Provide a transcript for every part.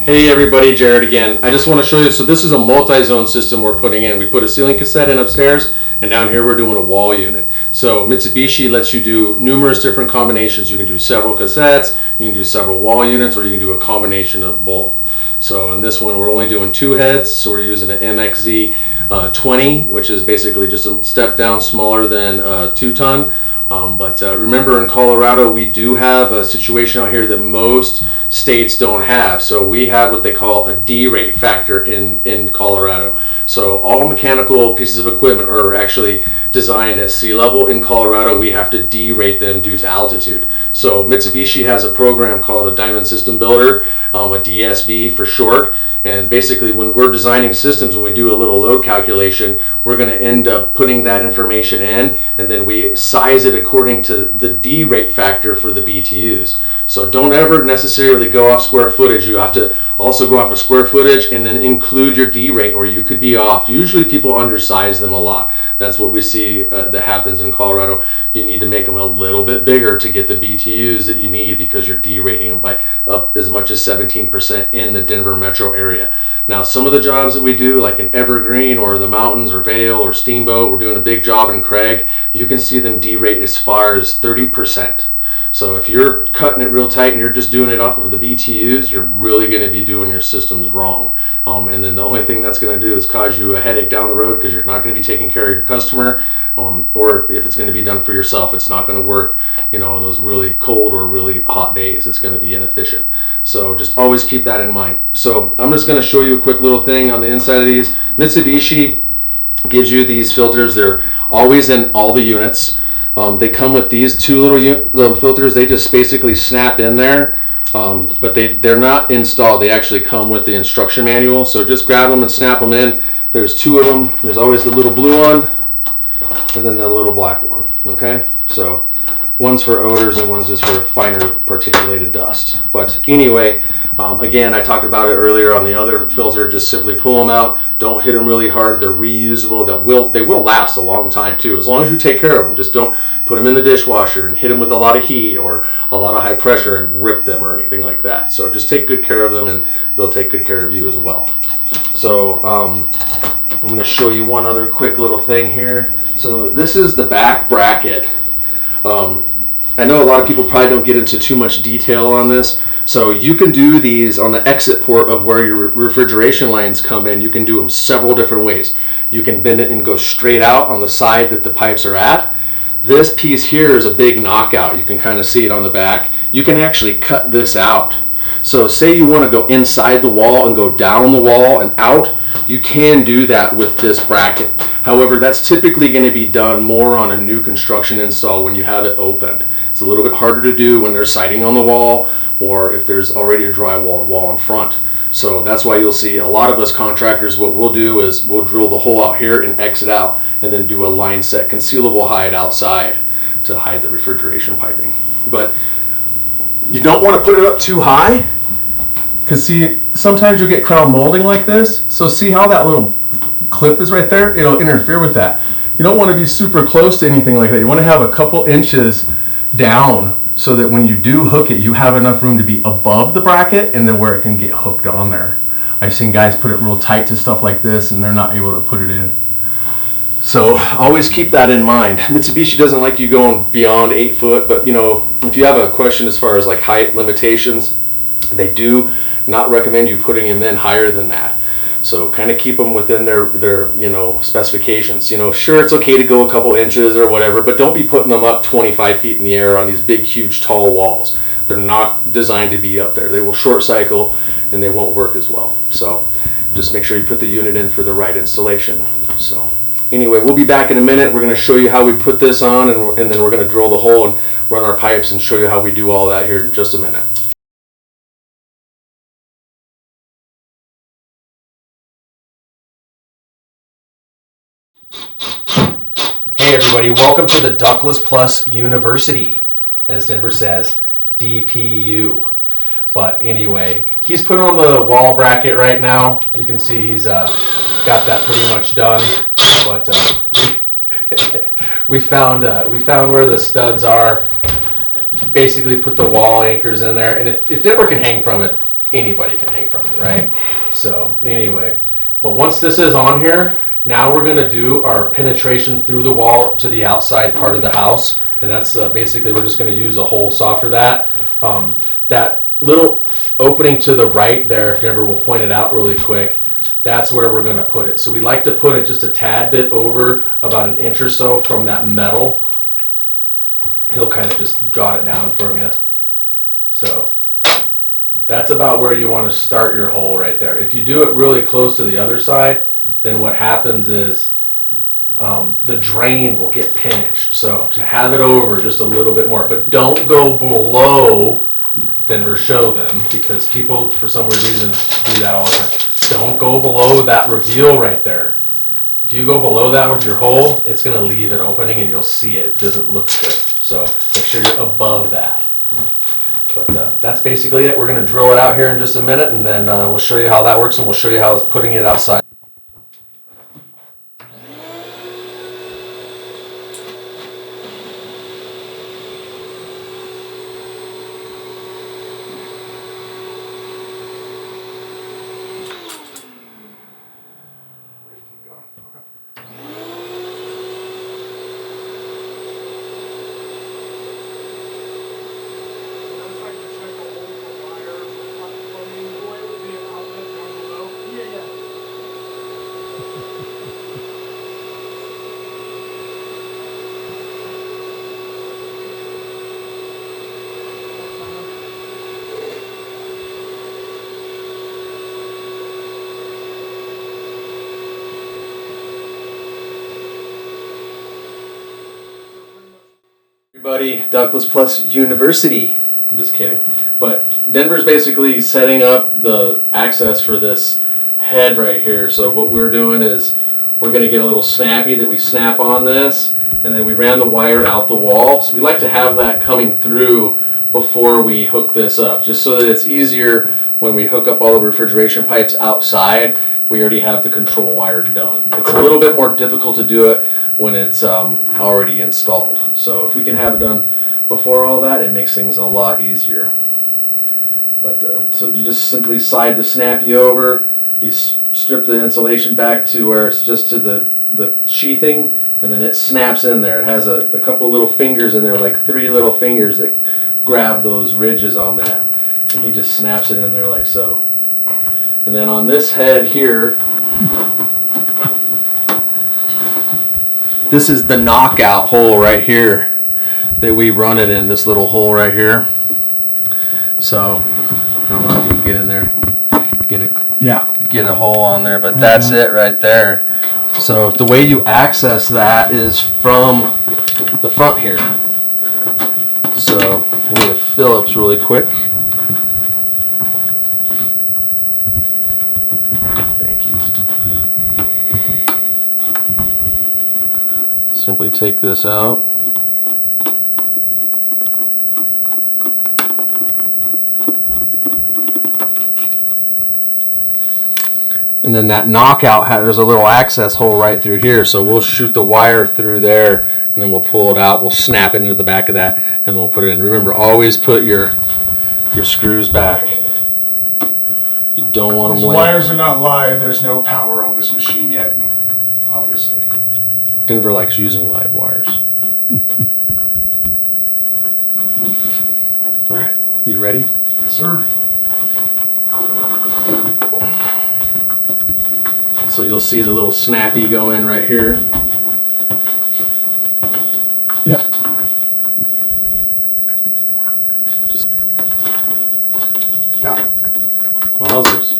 Hey everybody, Jared again. I just want to show you, so this is a multi-zone system we're putting in. We put a ceiling cassette in upstairs, and down here we're doing a wall unit. So Mitsubishi lets you do numerous different combinations. You can do several cassettes, you can do several wall units, or you can do a combination of both. So on this one we're only doing 2 heads, so we're using an MSZ-20, which is basically just a step down smaller than a 2-ton. Remember, in Colorado we do have a situation out here that most states don't have. So we have what they call a D-rate factor in Colorado. So all mechanical pieces of equipment are actually designed at sea level. In Colorado we have to D-rate them due to altitude. So Mitsubishi has a program called a Diamond System Builder, a DSB for short. And basically when we're designing systems, when we do a little load calculation, we're going to end up putting that information in, and then we size it according to the D-rate factor for the BTUs. So don't ever necessarily go off square footage. You have to also go off of square footage and then include your D-rate, or you could be off. Usually people undersize them a lot. That's what we see that happens in Colorado. You need to make them a little bit bigger to get the BTUs that you need, because you're D-rating them by up as much as 17% in the Denver metro area. Now some of the jobs that we do, like in Evergreen or the mountains or Vail or Steamboat, we're doing a big job in Craig, you can see them D-rate as far as 30%. So if you're cutting it real tight and you're just doing it off of the BTUs, you're really going to be doing your systems wrong. And then the only thing that's going to do is cause you a headache down the road, because you're not going to be taking care of your customer, or if it's going to be done for yourself, it's not going to work, on those really cold or really hot days. It's going to be inefficient. So just always keep that in mind. So I'm just going to show you a quick little thing on the inside of these. Mitsubishi gives you these filters. They're always in all the units. They come with these 2 little filters. They just basically snap in there, but they're not installed. They actually come with the instruction manual. So just grab them and snap them in. There's 2 of them. There's always the little blue one and then the little black one. Okay, so one's for odors and one's just for finer particulated dust. But anyway, again, I talked about it earlier on the other filter. Just simply pull them out. Don't hit them really hard. They're reusable. They will last a long time too, as long as you take care of them. Just don't put them in the dishwasher and hit them with a lot of heat or a lot of high pressure and rip them or anything like that. So just take good care of them, and they'll take good care of you as well. So I'm going to show you one other quick little thing here. So this is the back bracket. I know a lot of people probably don't get into too much detail on this. So you can do these on the exit port of where your refrigeration lines come in. You can do them several different ways. You can bend it and go straight out on the side that the pipes are at. This piece here is a big knockout. You can kind of see it on the back. You can actually cut this out. So say you want to go inside the wall and go down the wall and out, you can do that with this bracket. However, that's typically going to be done more on a new construction install when you have it opened. It's a little bit harder to do when there's siding on the wall, or if there's already a drywalled wall in front. So that's why you'll see a lot of us contractors, what we'll do is we'll drill the hole out here and exit out, and then do a line set concealable hide outside to hide the refrigeration piping. But you don't want to put it up too high, because see, sometimes you'll get crown molding like this. So see how that little clip is right there? It'll interfere with that. You don't want to be super close to anything like that. You want to have a couple inches down, so that when you do hook it, you have enough room to be above the bracket and then where it can get hooked on there. I've seen guys put it real tight to stuff like this and they're not able to put it in. So always keep that in mind. Mitsubishi doesn't like you going beyond 8 foot, but if you have a question as far as like height limitations, they do not recommend you putting them in higher than that. So kind of keep them within their specifications. Sure, it's okay to go a couple inches or whatever, but don't be putting them up 25 feet in the air on these big, huge, tall walls. They're not designed to be up there. They will short cycle and they won't work as well. So just make sure you put the unit in for the right installation. So anyway, we'll be back in a minute. We're going to show you how we put this on, and then we're going to drill the hole and run our pipes and show you how we do all that here in just a minute. Hey everybody, welcome to the Ductless Plus University. As Denver says, DPU. But anyway, he's putting on the wall bracket right now. You can see he's got that pretty much done. But we found where the studs are. Basically put the wall anchors in there, and if Denver can hang from it, anybody can hang from it, right? So anyway, but once this is on here, now we're gonna do our penetration through the wall to the outside part of the house. And that's basically, we're just gonna use a hole saw for that. That little opening to the right there, if Denver will point it out really quick, that's where we're gonna put it. So we like to put it just a tad bit over, about an inch or so from that metal. He'll kind of just jot it down for you. So that's about where you want to start your hole right there. If you do it really close to the other side, then what happens is the drain will get pinched. So to have it over just a little bit more, but don't go below Denver, show them, because people for some weird reason do that all the time. Don't go below that reveal right there. If you go below that with your hole, it's going to leave it opening and you'll see it. It doesn't look good. So make sure you're above that. But that's basically it. We're going to drill it out here in just a minute, and then we'll show you how that works, and we'll show you how it's putting it outside. Everybody, Ductless Plus University. I'm just kidding. But Denver's basically setting up the access for this head right here. So what we're doing is we're going to get a little snappy that we snap on this, and then we ran the wire out the wall. So we like to have that coming through before we hook this up, just so that it's easier when we hook up all the refrigeration pipes outside. We already have the control wire done. It's a little bit more difficult to do it when it's already installed. So if we can have it done before all that, it makes things a lot easier. But so you just simply slide the snappy over, you strip the insulation back to where it's just to the sheathing, and then it snaps in there. It has a couple little fingers in there, like 3 little fingers that grab those ridges on that, and he just snaps it in there like so. And then on this head here, this is the knockout hole right here that we run it in, this little hole right here. So I don't know if you can get in there, get a hole on there, but that's it right there. So the way you access that is from the front here. So I need a Phillips really quick. Simply take this out. And then that knockout, there's a little access hole right through here. So we'll shoot the wire through there, and then we'll pull it out. We'll snap it into the back of that, and then we'll put it in. Remember, always put your screws back. You don't want them These wires are not live. There's no power on this machine yet, obviously. Denver likes using live wires. All right, you ready? Yes, sir. So you'll see the little snappy go in right here. Yep. Just got it. Wowzers.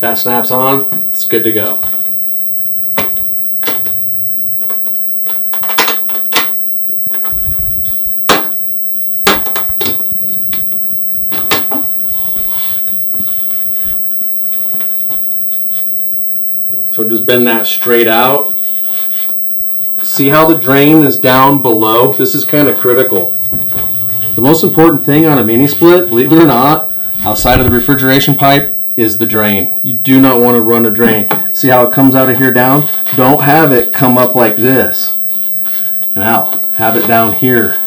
That snaps on, it's good to go. So just bend that straight out. See how the drain is down below? This is kind of critical. The most important thing on a mini split, believe it or not, outside of the refrigeration pipe, is the drain. You do not want to run a drain. See how it comes out of here down? Don't have it come up like this and out. Have it down here,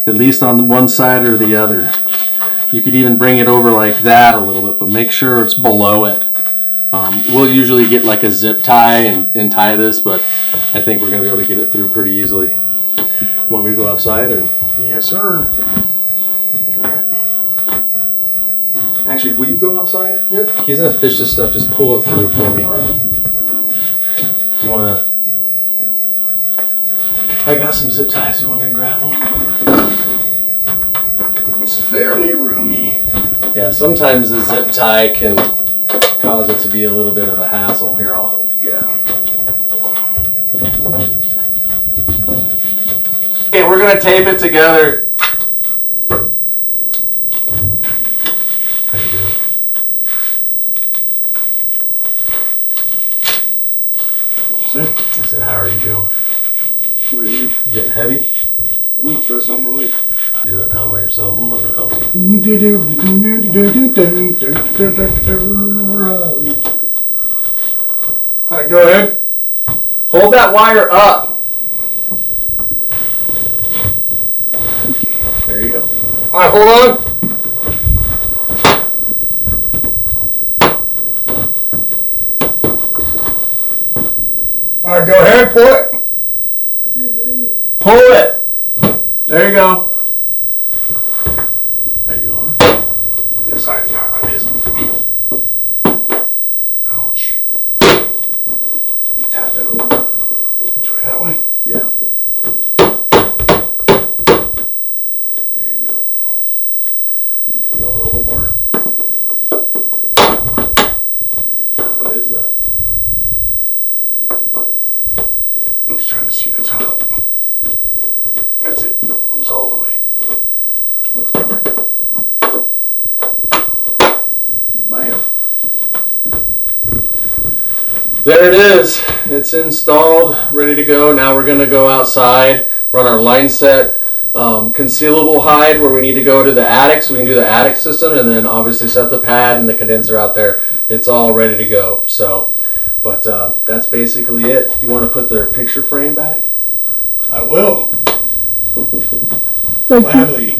at least on one side or the other. You could even bring it over like that a little bit, but make sure it's below it. We'll usually get like a zip tie and tie this, but I think we're gonna be able to get it through pretty easily. Want me to go outside or? Yes, sir. All right. Actually, will you go outside? Yep. He's gonna fish this stuff. Just pull it through for me. You wanna? I got some zip ties. You want me to grab them? It's fairly roomy. Yeah. Sometimes the zip tie can cause it to be a little bit of a hassle. Here, I'll help you get out. Okay, we're gonna tape it together. How you doing? See? I said, how are you doing? What are you? Getting heavy? I'm try something like. Do it now by yourself. I'm not gonna help you. All right, go ahead. Hold that wire up. There you go. All right, hold on. All right, go ahead, pull it. Pull it. There you go. How you going? This side's not on this. Ouch. Tap it over. Which way, that way? Yeah. There you go. Go a little bit more. What is that? I'm just trying to see the top. That's it. It's all the way. Looks good. Bam. There it is. It's installed, ready to go. Now we're going to go outside, run our line set, concealable hide where we need to go to the attic, so we can do the attic system, and then obviously set the pad and the condenser out there. It's all ready to go. So, but that's basically it. You want to put the picture frame back? I will. Gladly.